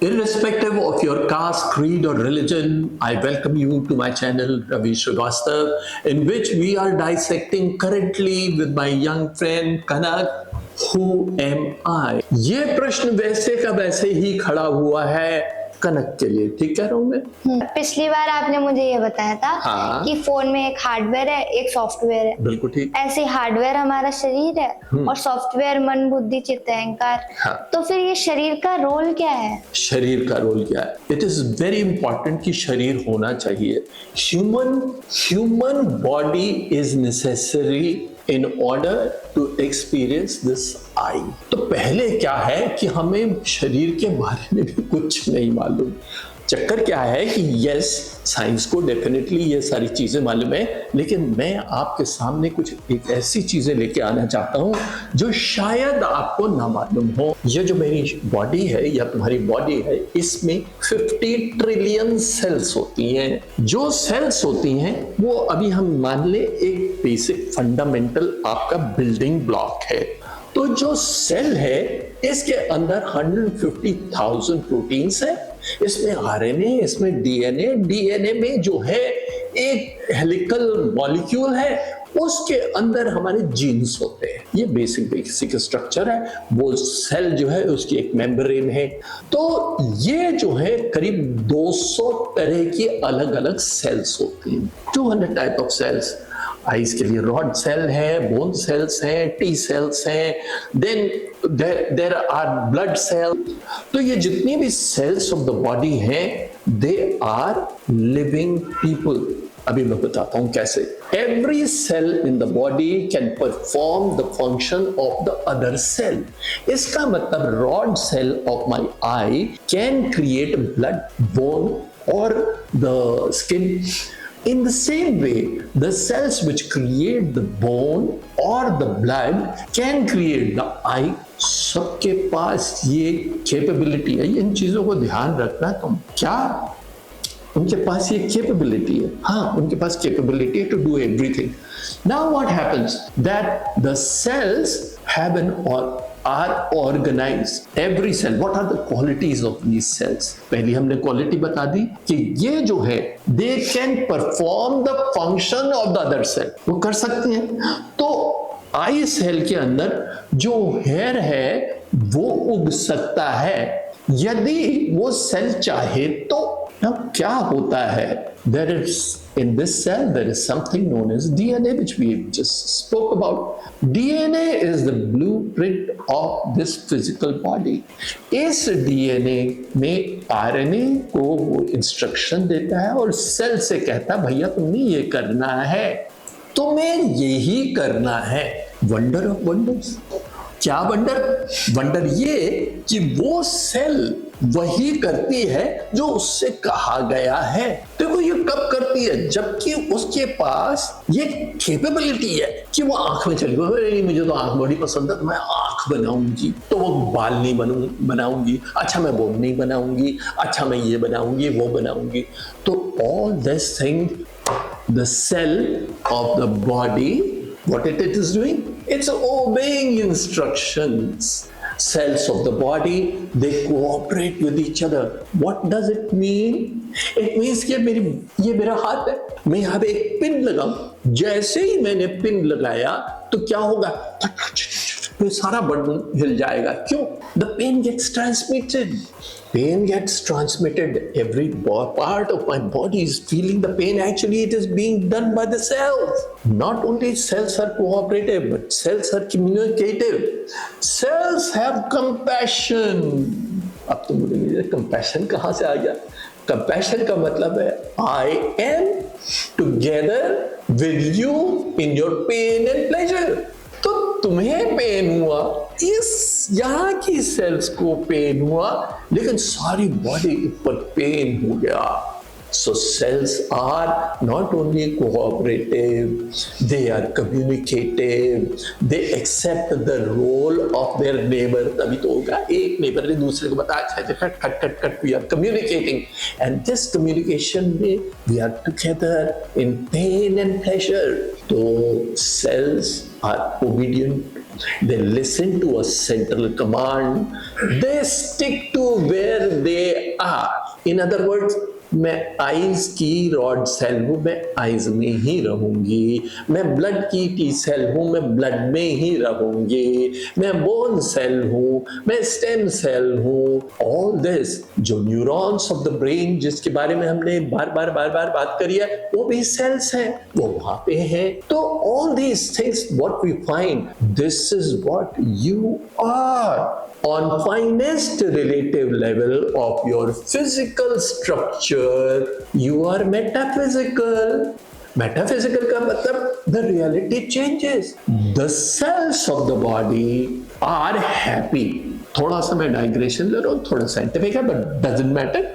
Irrespective of your caste, creed, or religion, I welcome you to my channel, Ravi Srivastav, in which we are dissecting currently with my young friend Kanak, who am I? ये प्रश्न वैसे का वैसे ही खड़ा हुआ है कनक के लिए, ठीक कह रहा हूं मैं? पिछली बार आपने मुझे ये बताया था हाँ। कि फोन में एक हार्डवेयर है, एक सॉफ्टवेयर है। बिल्कुल ठीक। ऐसे हार्डवेयर हमारा शरीर है और सॉफ्टवेयर मन, बुद्धि, चित्त, अहंकार। हाँ। तो फिर ये शरीर का रोल क्या है? शरीर का रोल क्या है? इट इज वेरी इंपॉर्टेंट कि शरीर होना चाहिए। Human body is necessary in order to experience this I। तो पहले क्या है कि हमें शरीर के बारे में भी कुछ नहीं मालूम। चक्कर क्या है कि यस, साइंस को डेफिनेटली ये सारी चीजें मालूम है, लेकिन मैं आपके सामने कुछ एक ऐसी चीजें लेके आना चाहता हूं जो शायद आपको ना मालूम हो। ये जो मेरी बॉडी है या तुम्हारी बॉडी है, इसमें 50 ट्रिलियन सेल्स होती हैं। जो सेल्स होती हैं वो अभी हम मान ले एक बेसिक फंडामेंटल आपका बिल्डिंग ब्लॉक है। तो जो सेल है इसके अंदर 150,000 प्रोटीन्स है, इसमें आरएनए, इसमें डीएनए में जो है एक हेलिकल मॉलिक्यूल है, उसके अंदर हमारे जीन्स होते हैं। ये बेसिक स्ट्रक्चर है। वो सेल जो है उसकी एक मेम्ब्रेन है। तो ये जो है करीब 200 तरह की अलग अलग सेल्स होती हैं, 200 टाइप ऑफ सेल्स। आइज के लिए रॉड सेल है, बोन सेल्स हैं, टी सेल्स हैं, then there are blood cell. तो ये जितनी भी सेल्स ऑफ द बॉडी हैं, दे आर लिविंग पीपल। अभी मैं बताता हूं कैसे। Every cell in the body can perform the function of the other cell. इसका मतलब rod cell of my eye can create blood, bone और the skin. In the same way, the cells which create the bone or the blood can create the eye. सबके पास ये capability है। इन चीजों को ध्यान रखना तुम। क्या उनके पास ये कैपेबिलिटी है? हाँ, उनके पास कैपेबिलिटी है to do everything. Now what happens that the cells have are organized. Every cell. What are the qualities of these cells? पहली हमने क्वालिटी बता दी कि ये जो है they can perform the function of the other cell. वो कर सकते हैं। तो आई सेल के अंदर जो हेयर है वो उग सकता है यदि वो सेल चाहे तो। अब क्या होता है? There is in this cell there is something known as DNA, which we just spoke about. DNA is the blueprint of this physical body. इस DNA में RNA को वो इंस्ट्रक्शन देता है और सेल से कहता है भैया तुमने ये करना है, तुम्हें यही करना है। Wonder of wonders. क्या वंडर? वंडर ये कि वो सेल वही करती है जो उससे कहा गया है। देखो ये कब करती है? जबकि उसके पास ये कैपेबिलिटी है कि वो आंख में चली गई, मुझे तो आंख बड़ी पसंद है तो मैं आंख बनाऊंगी, तो वो बाल नहीं बनाऊंगी, अच्छा मैं वो नहीं बनाऊंगी, अच्छा मैं ये बनाऊंगी, वो बनाऊंगी। तो all this thing the cell of the body, what it is doing? It's obeying instructions. Cells of the body, they cooperate with each other. What does it mean? It means कि ये मेरा हाथ है, मैं यहाँ पे एक पिन लगाऊं। जैसे ही मैंने पिन लगाया तो क्या होगा? तो सारा बटन हिल जाएगा। क्यों? The pain gets transmitted. Pain gets transmitted. Every part of my body is feeling the pain. Actually, it is being done by the cells. Not only cells are cooperative, but cells are communicative. Cells have compassion. अब तो मुझे compassion कहाँ से आ गया? Compassion का मतलब है I am together with you in your pain and pleasure. तो तुम्हें पेन हुआ, इस यहाँ की सेल्स को पेन हुआ, लेकिन सारी बॉडी ऊपर पेन हो गया। So cells are not only cooperative, they are communicative, they accept the role of their neighbor. तभी तो होगा एक neighbor ने दूसरे को बताया cut we are communicating, and this communication में we are together in pain and pleasure. तो cells are obedient. They listen to a central command. They stick to where they are. In other words, मैं eyes की rod cell हूं, मैं eyes में ही रहूंगी। मैं blood की टी सेल हूं, मैं ब्लड में ही रहूंगी। मैं बोन सेल हूं, मैं स्टेम सेल हूं। ऑल दिस, जो न्यूरॉन्स ऑफ द ब्रेन जिसके बारे में हमने बार बार बात करी है, वो भी सेल्स हैं, वो वहां पे हैं। तो all these things what we find, this is what you are on finest relative level of your physical structure. You are metaphysical. Metaphysical का मतलब the reality changes. The cells of the body are happy. थोड़ा सा मैं digression ले रहा हूँ, थोड़ा scientific है, बट डजंट मैटर।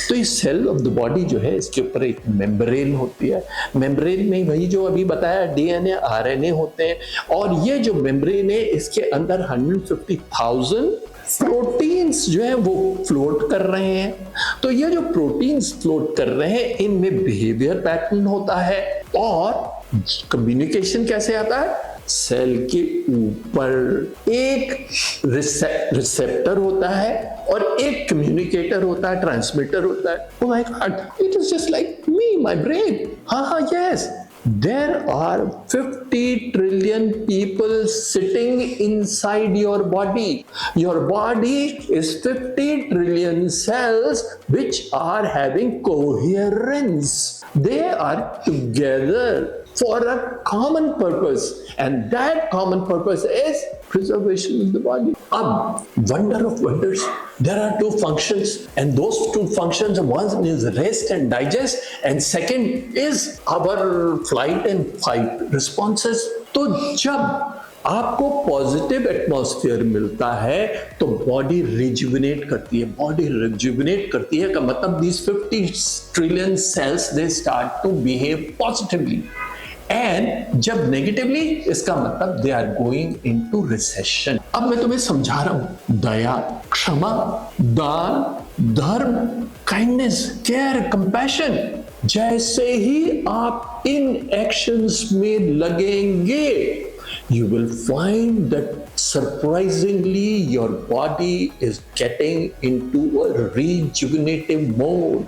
तो ये सेल ऑफ द बॉडी जो है, इसके ऊपर एक मेम्ब्रेन होती है। मेम्ब्रेन में वही जो अभी बताया डीएनए आरएनए होते हैं, और ये जो मेम्ब्रेन है इसके अंदर 150,000 प्रोटीन्स जो है वो फ्लोट कर रहे हैं। तो ये जो प्रोटीन्स फ्लोट कर रहे हैं, इनमें बिहेवियर पैटर्न होता है, और कम्युनिकेशन कैसे आता है? सेल के ऊपर एक रिसेप्टर होता है और एक कम्युनिकेटर होता है, ट्रांसमीटर होता है। Oh my God, it is just like me, my brain. हाँ, yes, there are 50 trillion people sitting inside your body. Your body is 50 trillion cells which are having coherence. They are together for a common purpose, and that common purpose is preservation of the body. Wonder of wonders, there are two functions, and those two functions, one is rest and digest, and second is our flight and fight responses. तो जब आपको positive atmosphere मिलता है तो body rejuvenate करती है। Body rejuvenate करती है का मतलब these 50 trillion cells they start to behave positively. And जब नेगेटिवली, इसका मतलब they are going into recession. अब मैं तुम्हें समझा रहा हूं, दया, क्षमा, दान, धर्म, काइंडनेस, केयर, कंपैशन, जैसे ही आप इन एक्शंस में लगेंगे, you will find that surprisingly your body is getting into a rejuvenative mode.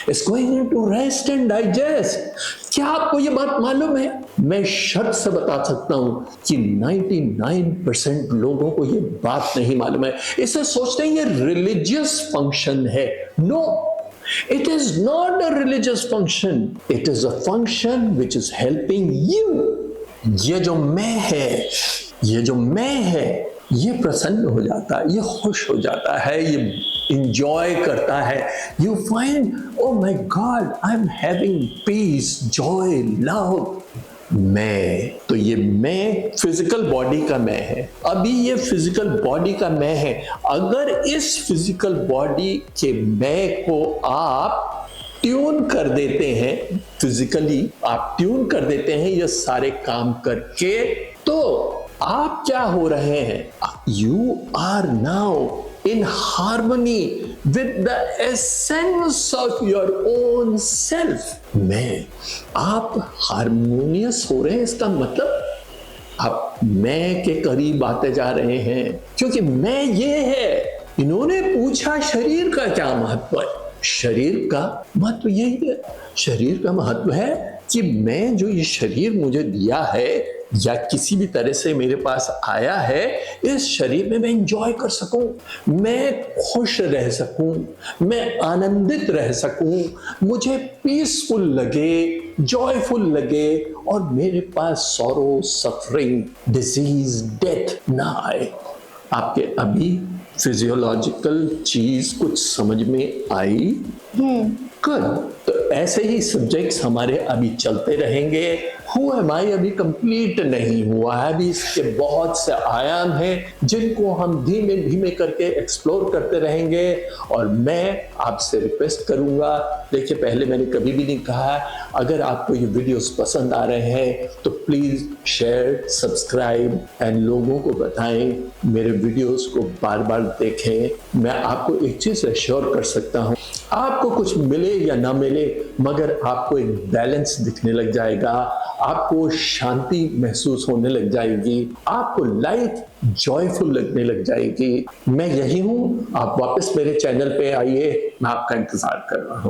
It's going into rest and digest. क्या आपको ये बात मालूम है? मैं शर्त से बता सकता हूं कि 99% लोगों को ये बात नहीं मालूम है। इसे सोचते हैं ये रिलीजियस फंक्शन है। No, it is not a religious function. It is a function which is helping you. ये जो मैं है, ये जो मैं है, ये प्रसन्न हो जाता है, ये खुश हो जाता है, ये इंजॉय करता है। You find, oh my god, I am having peace, joy, love. मैं, तो ये मैं फिजिकल बॉडी का मैं है। अभी ये फिजिकल बॉडी का मैं है। अगर इस फिजिकल बॉडी के मैं को आप ट्यून कर देते हैं, फिजिकली आप ट्यून कर देते हैं ये सारे काम करके, तो आप क्या हो रहे हैं? You are now in harmony with the essence of your own self. मैं, आप हारमोनियस हो रहे हैं, इसका मतलब आप मैं के करीब आते जा रहे हैं, क्योंकि मैं ये है। इन्होंने पूछा शरीर का क्या महत्व है? शरीर का महत्व यही है। शरीर का महत्व है कि मैं, जो ये शरीर मुझे दिया है या किसी भी तरह से मेरे पास आया है, इस शरीर में मैं एंजॉय कर सकूं, मैं खुश रह सकूं, मैं आनंदित रह सकूं, मुझे पीसफुल लगे, जॉयफुल लगे, और मेरे पास सॉरो, सफरिंग, डिजीज, डेथ ना आए। आपके अभी फिजियोलॉजिकल चीज कुछ समझ में आई? गुड। तो ऐसे ही सब्जेक्ट्स हमारे अभी चलते रहेंगे। हु एम आई अभी कंप्लीट नहीं हुआ है, अभी इसके बहुत से आयाम हैं जिनको हम धीमे धीमे करके एक्सप्लोर करते रहेंगे। और मैं आपसे रिक्वेस्ट करूंगा, देखिए पहले मैंने कभी भी नहीं कहा, अगर आपको ये वीडियोस पसंद आ रहे हैं तो प्लीज शेयर, सब्सक्राइब एंड लोगों को बताएं, मेरे वीडियोस को बार बार देखें। मैं आपको एक चीज एश्योर कर सकता हूं, आपको कुछ मिले या ना मिले, मगर आपको एक बैलेंस दिखने लग जाएगा। आपको शांति महसूस होने लग जाएगी, आपको लाइफ जॉयफुल लगने लग जाएगी। मैं यही हूं, आप वापस मेरे चैनल पे आइए, मैं आपका इंतजार कर रहा हूं।